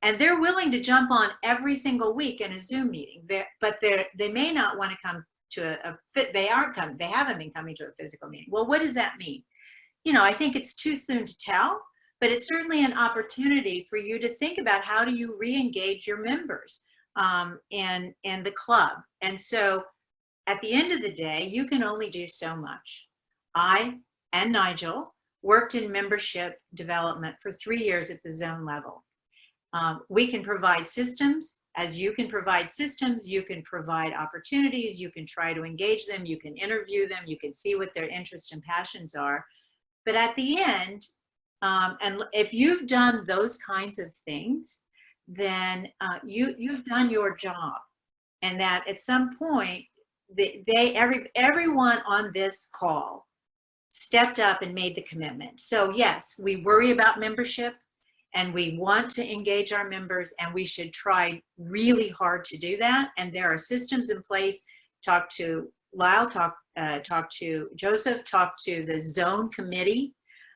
And they're willing to jump on every single week in a Zoom meeting. They may not want to come to they haven't been coming to a physical meeting. Well, what does that mean? You know, I think it's too soon to tell, but it's certainly an opportunity for you to think about how do you re-engage your members and the club. And so at the end of the day, you can only do so much. I and Nigel worked in membership development for 3 years at the zone level. We can provide systems. As you can provide systems, you can provide opportunities, you can try to engage them, you can interview them, you can see what their interests and passions are. But at the end, and if you've done those kinds of things, then you've done your job. And that at some point, everyone on this call stepped up and made the commitment. So yes, we worry about membership and we want to engage our members, and we should try really hard to do that. And there are systems in place. Talk to Lyle, talk to Joseph, talk to the zone committee,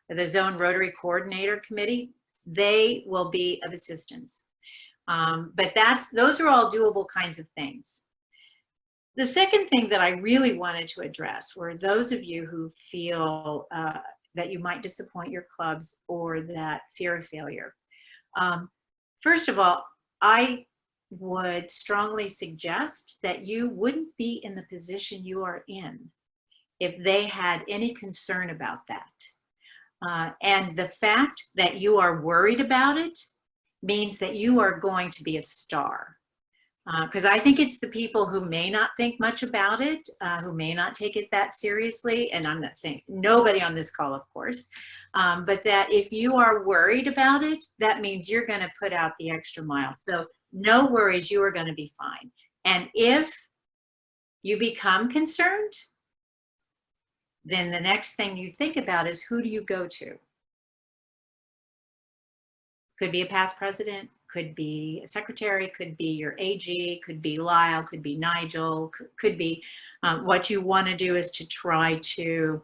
the zone Rotary coordinator committee. They will be of assistance. But those are all doable kinds of things. The second thing that I really wanted to address were those of you who feel that you might disappoint your clubs or that fear of failure. First of all, I would strongly suggest that you wouldn't be in the position you are in if they had any concern about that. And the fact that you are worried about it means that you are going to be a star. Because I think it's the people who may not think much about it, who may not take it that seriously, and I'm not saying nobody on this call, of course, but that if you are worried about it, that means you're going to put out the extra mile. So no worries, you are going to be fine. And if you become concerned, then the next thing you think about is, who do you go to? Could be a past president, could be a secretary, could be your AG, could be Lyle, could be Nigel, could be what you want to do is to try to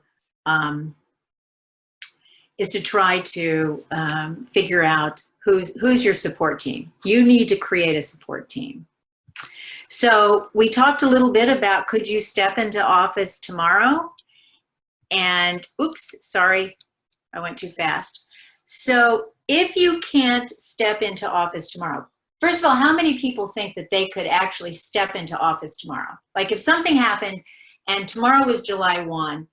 figure out who's your support team. You need to create a support team. So we talked a little bit about, could you step into office tomorrow? And oops, sorry, I went too fast. So if you can't step into office tomorrow, first of all, how many people think that they could actually step into office tomorrow? Like if something happened and tomorrow was July 1,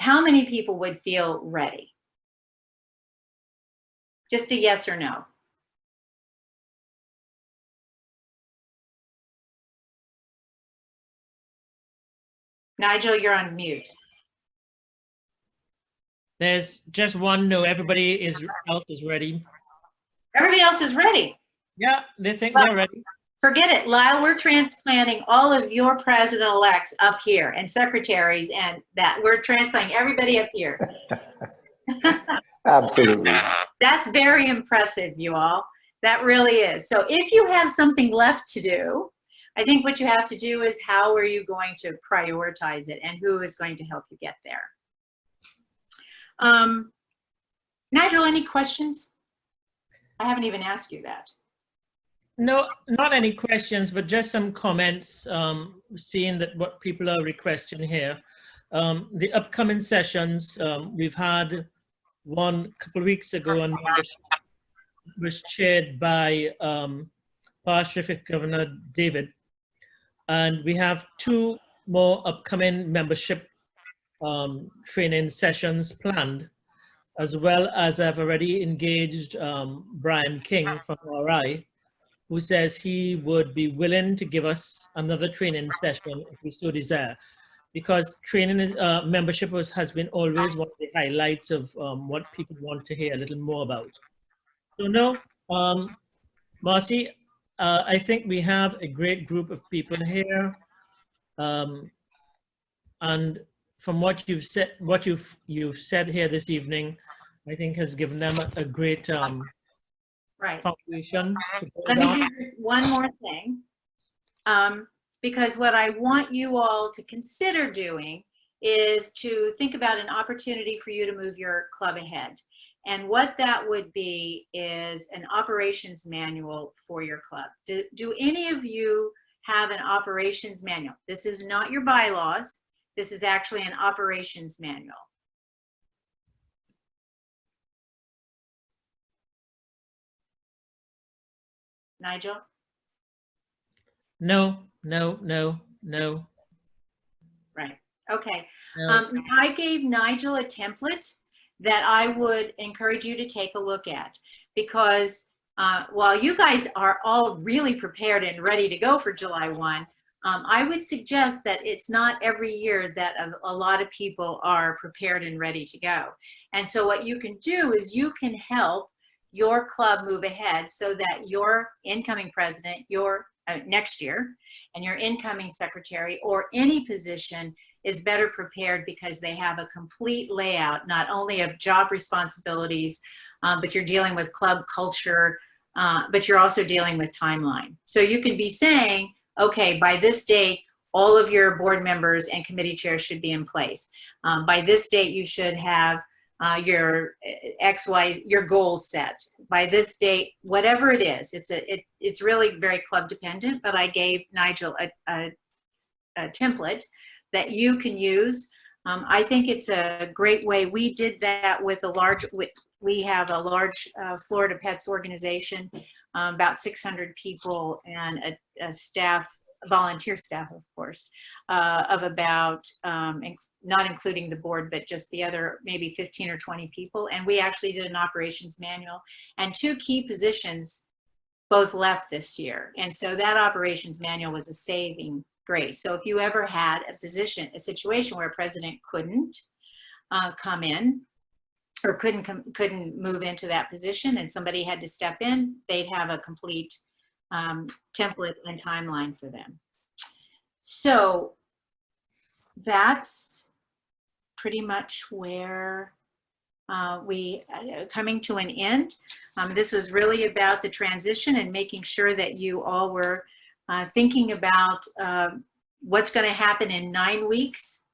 how many people would feel ready? Just a yes or no. Nigel, you're on mute. There's just one no. Everybody else is ready. Everybody else is ready. Yeah, they think they're ready. Forget it, Lyle. We're transplanting all of your president-elects up here and secretaries, and that we're transplanting everybody up here. Absolutely. That's very impressive, you all. That really is. So if you have something left to do, I think what you have to do is, how are you going to prioritize it, and who is going to help you get there? Nigel, any questions? I haven't even asked you that. No, not any questions, but just some comments, seeing that what people are requesting here. The upcoming sessions, we've had one a couple of weeks ago, and was chaired by past District Governor David. And we have 2 more upcoming membership training sessions planned, as well as I've already engaged Brian King from RI, who says he would be willing to give us another training session if we so desire, because training membership has been always one of the highlights of what people want to hear a little more about. So no, Marcy, I think we have a great group of people here, and from what you've said, you've said here this evening, I think has given them a great Right. foundation to build Let me on. do just one more thing. Because what I want you all to consider doing is to think about an opportunity for you to move your club ahead. And what that would be is an operations manual for your club. Do any of you have an operations manual? This is not your bylaws. This is actually an operations manual. Nigel? No, no, no, no, Right. Okay. no. I gave Nigel a template that I would encourage you to take a look at, because while you guys are all really prepared and ready to go for July 1, I would suggest that it's not every year that a lot of people are prepared and ready to go. And so what you can do is you can help your club move ahead so that your incoming president, your next year, and your incoming secretary or any position is better prepared because they have a complete layout, not only of job responsibilities, but you're dealing with club culture, but you're also dealing with timeline. So you could be saying, okay, by this date, all of your board members and committee chairs should be in place. By this date, you should have your your goals set. By this date, whatever it is, it's really very club dependent, but I gave Nigel a template that you can use. I think it's a great way. We did that with we have a large Florida Pets organization, about 600 people, and a staff, volunteer staff, of course, of about, not including the board, but just the other maybe 15 or 20 people. And we actually did an operations manual, and 2 key positions both left this year. And so that operations manual was a saving grace. So if you ever had a situation where a president couldn't come in, or couldn't move into that position, and somebody had to step in, they'd have a complete template and timeline for them. So that's pretty much where we coming to an end. This was really about the transition and making sure that you all were thinking about what's going to happen in 9 weeks.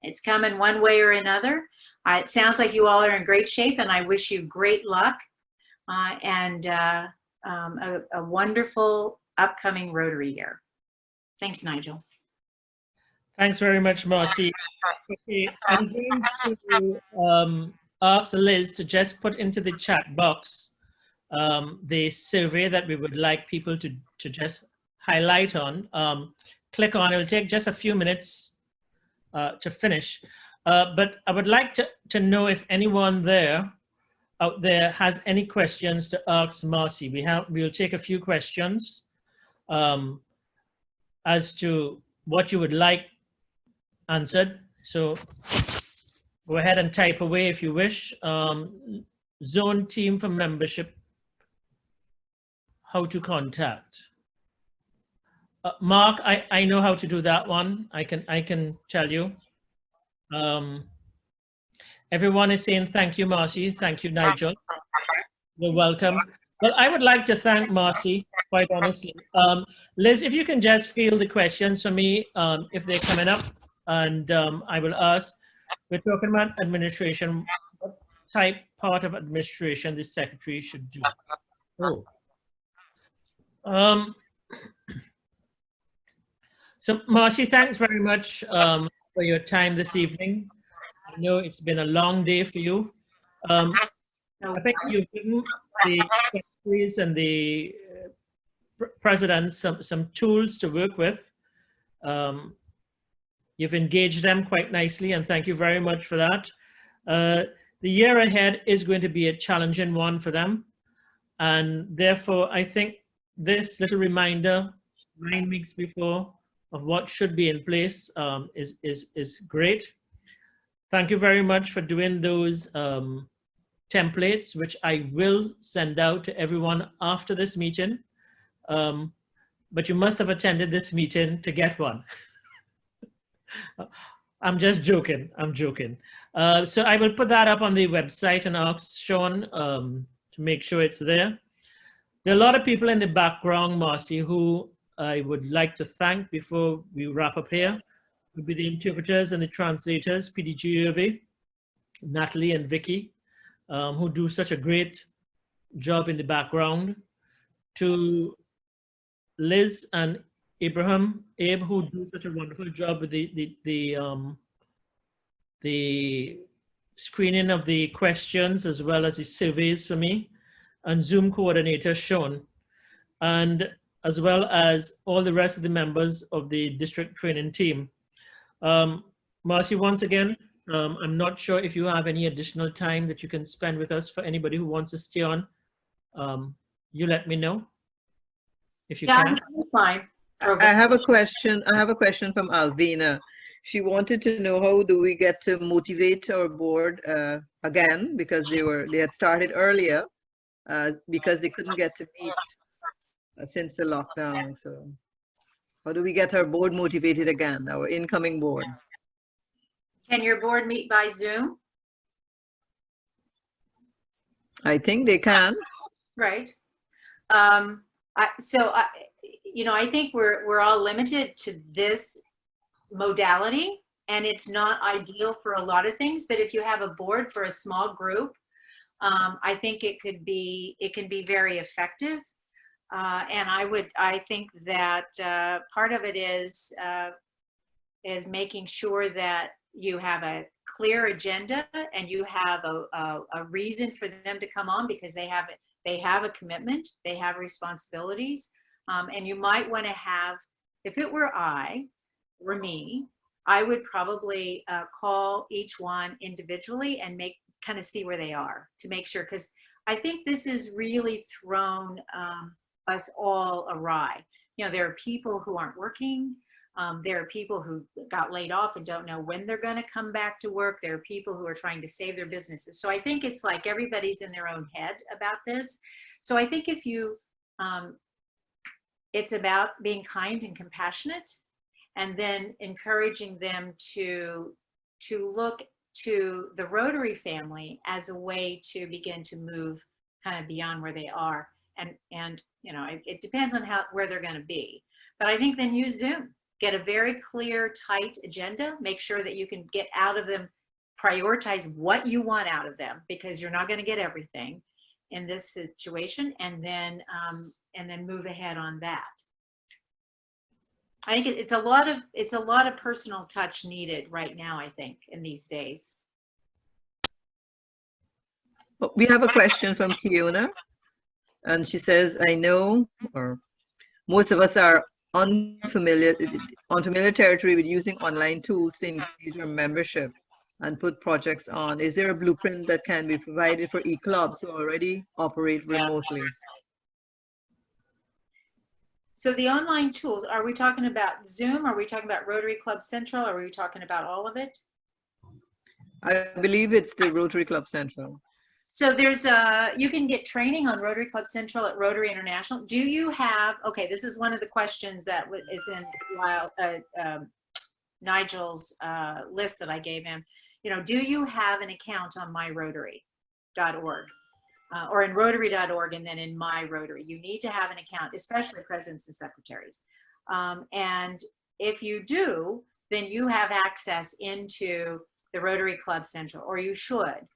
It's coming one way or another. It sounds like you all are in great shape, and I wish you great luck and a wonderful upcoming Rotary year. Thanks, Nigel. Thanks very much, Marcy. Okay, I'm going to ask Liz to just put into the chat box the survey that we would like people to just highlight on. Click on, it'll take just a few minutes to finish. But I would like to know if anyone out there has any questions to ask Marcy. We'll take a few questions as to what you would like answered. So go ahead and type away if you wish. Zone team for membership, how to contact. Mark, I know how to do that one. I can tell you. Everyone is saying thank you, Marcy. Thank you, Nigel. You're welcome. Well, I would like to thank Marcy, quite honestly. Liz, if you can just field the questions for me, if they're coming up, and I will ask. We're talking about administration. What part of administration the secretary should do? So Marcy, thanks very much for your time this evening. I know it's been a long day for you. I think you've given the secretaries and the presidents some tools to work with. You've engaged them quite nicely, and thank you very much for that. The year ahead is going to be a challenging one for them, and therefore I think this little reminder 9 weeks before of what should be in place is great. Thank you very much for doing those templates, which I will send out to everyone after this meeting. But you must have attended this meeting to get one. I'm just joking, I'm joking. So I will put that up on the website and ask Sean to make sure it's there. There are a lot of people in the background, Marcy, who I would like to thank before we wrap up here. Would be the interpreters and the translators, PDG Irving, Natalie and Vicky, who do such a great job in the background. To Liz and Abe, who do such a wonderful job with the screening of the questions as well as the surveys for me, and Zoom coordinator Sean, and as well as all the rest of the members of the district training team. Marcy, once again, I'm not sure if you have any additional time that you can spend with us. For anybody who wants to stay on, you let me know if you can. I'm fine. I have a question. I have a question from Alvina. She wanted to know, how do we get to motivate our board again, because they had started earlier because they couldn't get to meet since the lockdown. So how do we get our board motivated again, our incoming board? Can your board meet by Zoom? I think they can. Right. You know, I think we're all limited to this modality, and it's not ideal for a lot of things, but if you have a board for a small group, I think it can be very effective. And I think that part of it is making sure that you have a clear agenda and you have a reason for them to come on, because they have a commitment, they have responsibilities. And you might want to have, if it were me, I would probably call each one individually and kind of see where they are to make sure, because I think this has really thrown us all awry. You know, there are people who aren't working. There are people who got laid off and don't know when they're going to come back to work. There are people who are trying to save their businesses. So I think it's like everybody's in their own head about this. So I think if you, it's about being kind and compassionate, and then encouraging them to look to the Rotary family as a way to begin to move kind of beyond where they are. And you know, it depends on where they're going to be. But I think then use Zoom. Get a very clear, tight agenda. Make sure that you can get out of them, prioritize what you want out of them, because you're not going to get everything in this situation, and then move ahead on that. I think it's a lot of personal touch needed right now, I think, in these days. We have a question from Kiona, and she says, I know, or most of us are unfamiliar territory with using online tools to engage our membership and put projects on. Is there a blueprint that can be provided for e-clubs who already operate remotely? So the online tools, are we talking about Zoom? Are we talking about Rotary Club Central? Are we talking about all of it? I believe it's the Rotary Club Central. So there's you can get training on Rotary Club Central at Rotary International. Do you have, okay, this is one of the questions that is in Nigel's list that I gave him. You know, do you have an account on myrotary.org? Or in rotary.org, and then in My Rotary? You need to have an account, especially presidents and secretaries. And if you do, then you have access into the Rotary Club Central, or you should.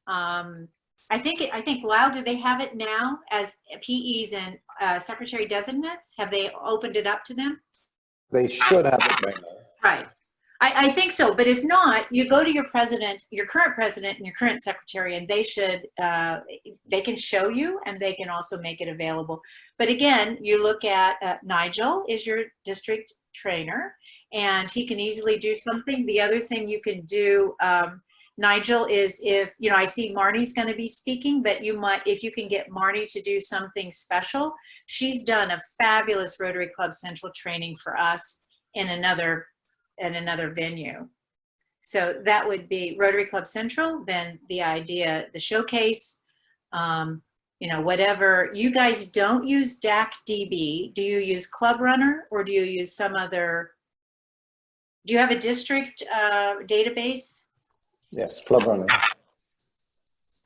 I think Lau, do they have it now as PEs and secretary designates? Have they opened it up to them? They should have it right now. Right. I think so, but if not, you go to your president, your current president and your current secretary, and they should, they can show you, and they can also make it available. But again, you look at Nigel is your district trainer, and he can easily do something. The other thing you can do, Nigel, is if, you know, I see Marnie's going to be speaking, but you might, if you can get Marnie to do something special. She's done a fabulous Rotary Club Central training for us in another venue. So that would be Rotary Club Central, then the idea, the showcase, you know, whatever. You guys don't use DAC-DB. Do you use Club Runner, or do you use some other, do you have a district database? Yes, Club Runner.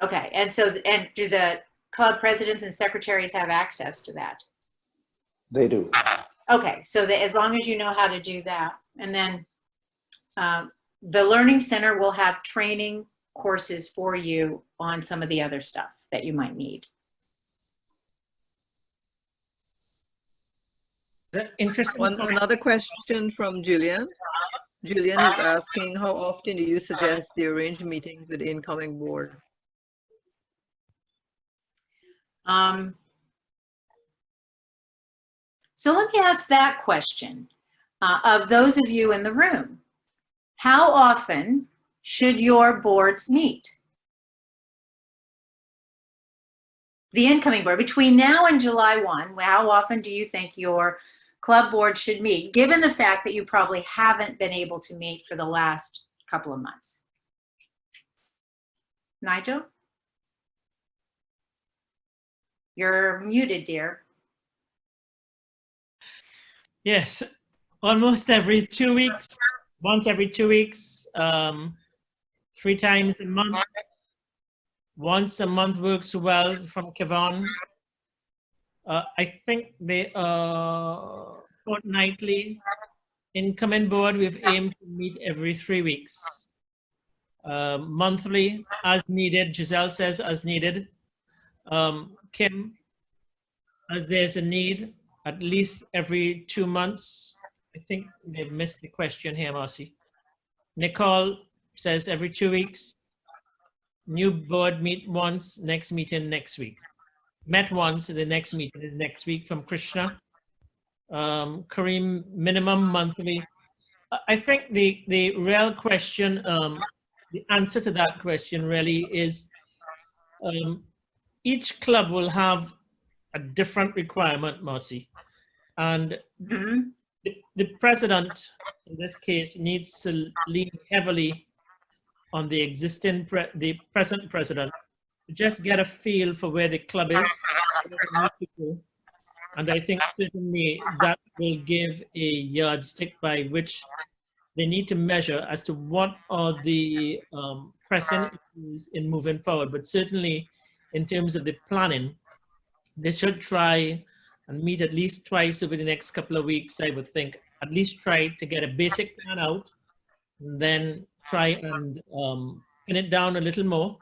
Okay, and so, and do the club presidents and secretaries have access to that? They do. Okay, so that as long as you know how to do that. And then the Learning Center will have training courses for you on some of the other stuff that you might need. Interesting. Another question from Julian. Julian is asking, how often do you suggest the arranged meetings with the incoming board? So let me ask that question of those of you in the room. How often should your boards meet? The incoming board, between now and July 1, how often do you think your club board should meet, given the fact that you probably haven't been able to meet for the last couple of months? Nigel? You're muted, dear. Yes, almost every 2 weeks, once every 2 weeks, 3 times a month. Once a month works well from Kevon. I think they are fortnightly. Incoming board, we've aimed to meet every 3 weeks. Monthly, as needed. Giselle says as needed. Kim, as there's a need, at least every 2 months. I think they've missed the question here, Marcy. Nicole says every 2 weeks. New board meet once, next meeting next week. Met once, the next meeting is next week from Krishna. Kareem, minimum monthly. I think the real question, the answer to that question really is each club will have a different requirement, Marcy. And the president, in this case, needs to lean heavily on the existing, the present president, to just get a feel for where the club is, and I think certainly that will give a yardstick by which they need to measure as to what are the pressing issues in moving forward. But certainly in terms of the planning, they should try and meet at least twice over the next couple of weeks, I would think. At least try to get a basic plan out, and then try and pin it down a little more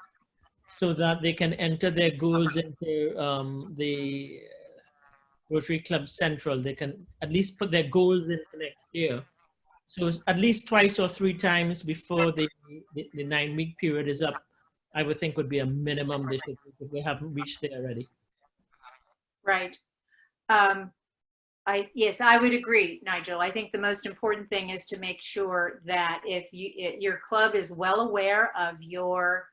so that they can enter their goals into the Rotary Club Central. They can at least put their goals in for next year. So at least twice or 3 times before the 9-week period is up, I would think would be a minimum they should, if they haven't reached there already. Right. Yes, I would agree, Nigel. I think the most important thing is to make sure that if your club is well aware of your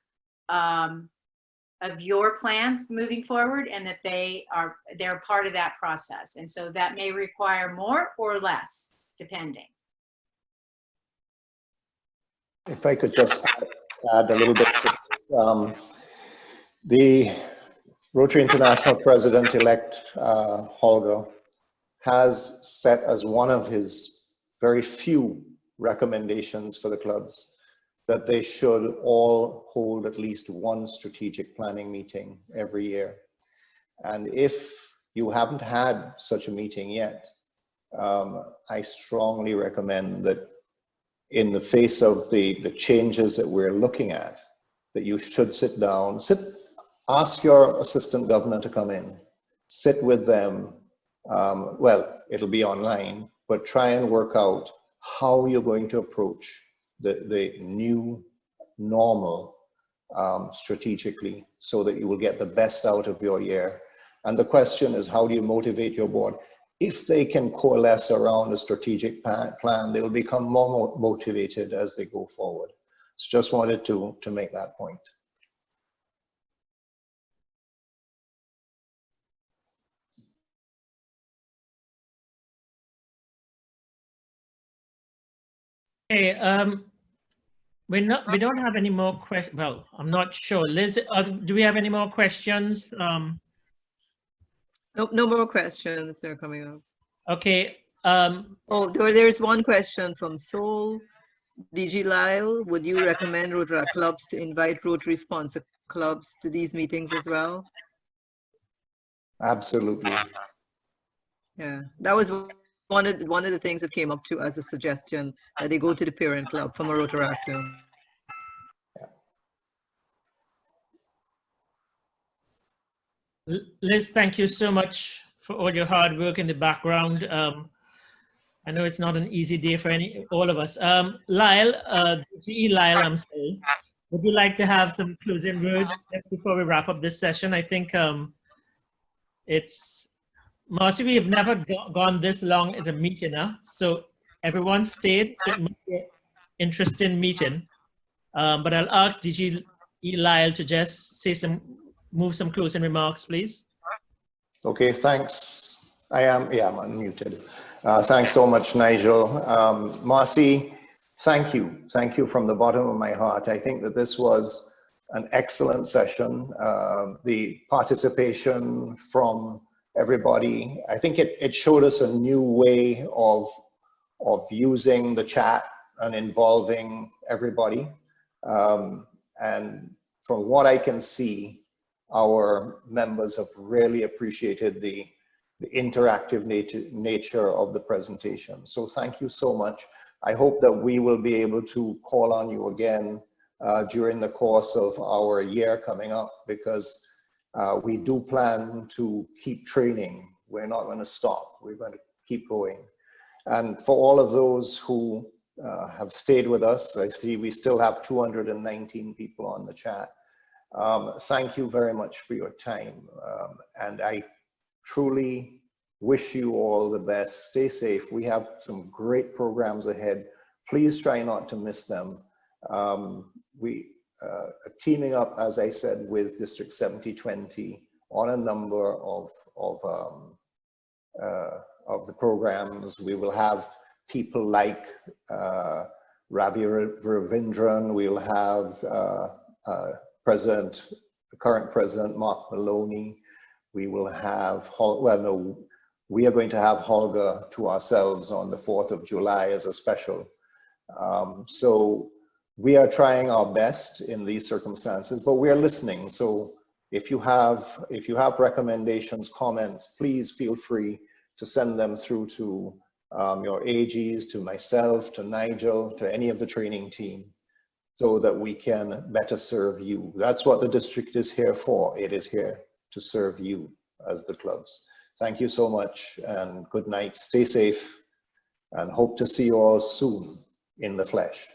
plans moving forward, and that they're part of that process. And so that may require more or less, depending. If I could just add a little bit to this. The Rotary International President-elect, Holger, has set as one of his very few recommendations for the clubs that they should all hold at least one strategic planning meeting every year. And if you haven't had such a meeting yet, I strongly recommend that in the face of the changes that we're looking at, that you should sit down, ask your assistant governor to come in, sit with them. Well, it'll be online, but try and work out how you're going to approach the new normal strategically, so that you will get the best out of your year. And the question is, how do you motivate your board? If they can coalesce around a strategic plan, they'll become more motivated as they go forward. So just wanted to make that point. Okay, we don't have any more questions. Well, I'm not sure. Liz, do we have any more questions? No more questions are coming up. Okay. Oh, there's one question from Seoul. DG Lyle, would you recommend Rotary clubs to invite Rotary sponsor clubs to these meetings as well? Absolutely. Yeah, that was one of the things that came up too as a suggestion, that they go to the parent club from a Rotaractor. Liz, thank you so much for all your hard work in the background. I know it's not an easy day for all of us. Lyle, GE Lyle, I'm sorry. Would you like to have some closing words just before we wrap up this session? I think it's, Marcy, we have never gone this long at a meeting, huh? So everyone stayed, so it must be an interesting meeting. But I'll ask DG Lyle to just say move some closing remarks, please. Okay, thanks. I'm unmuted. Thanks so much, Nigel. Marcy, thank you. Thank you from the bottom of my heart. I think that this was an excellent session. The participation from everybody, I think it showed us a new way of using the chat and involving everybody. And from what I can see, our members have really appreciated the interactive nature of the presentation. So thank you so much. I hope that we will be able to call on you again during the course of our year coming up, because we do plan to keep training. We're not going to stop. We're going to keep going. And for all of those who have stayed with us, I see we still have 219 people on the chat. Thank you very much for your time. And I truly wish you all the best. Stay safe. We have some great programs ahead. Please try not to miss them. We are teaming up, as I said, with District 7020 on a number of the programs. We will have people like Ravi Ravindran. We'll have the current president, Mark Maloney. We will have, we are going to have Holga to ourselves on the 4th of July as a special. So we are trying our best in these circumstances, but we are listening. So if you have recommendations, comments, please feel free to send them through to your AGs, to myself, to Nigel, to any of the training team, so that we can better serve you. That's what the district is here for. It is here to serve you as the clubs. Thank you so much and good night. Stay safe and hope to see you all soon in the flesh.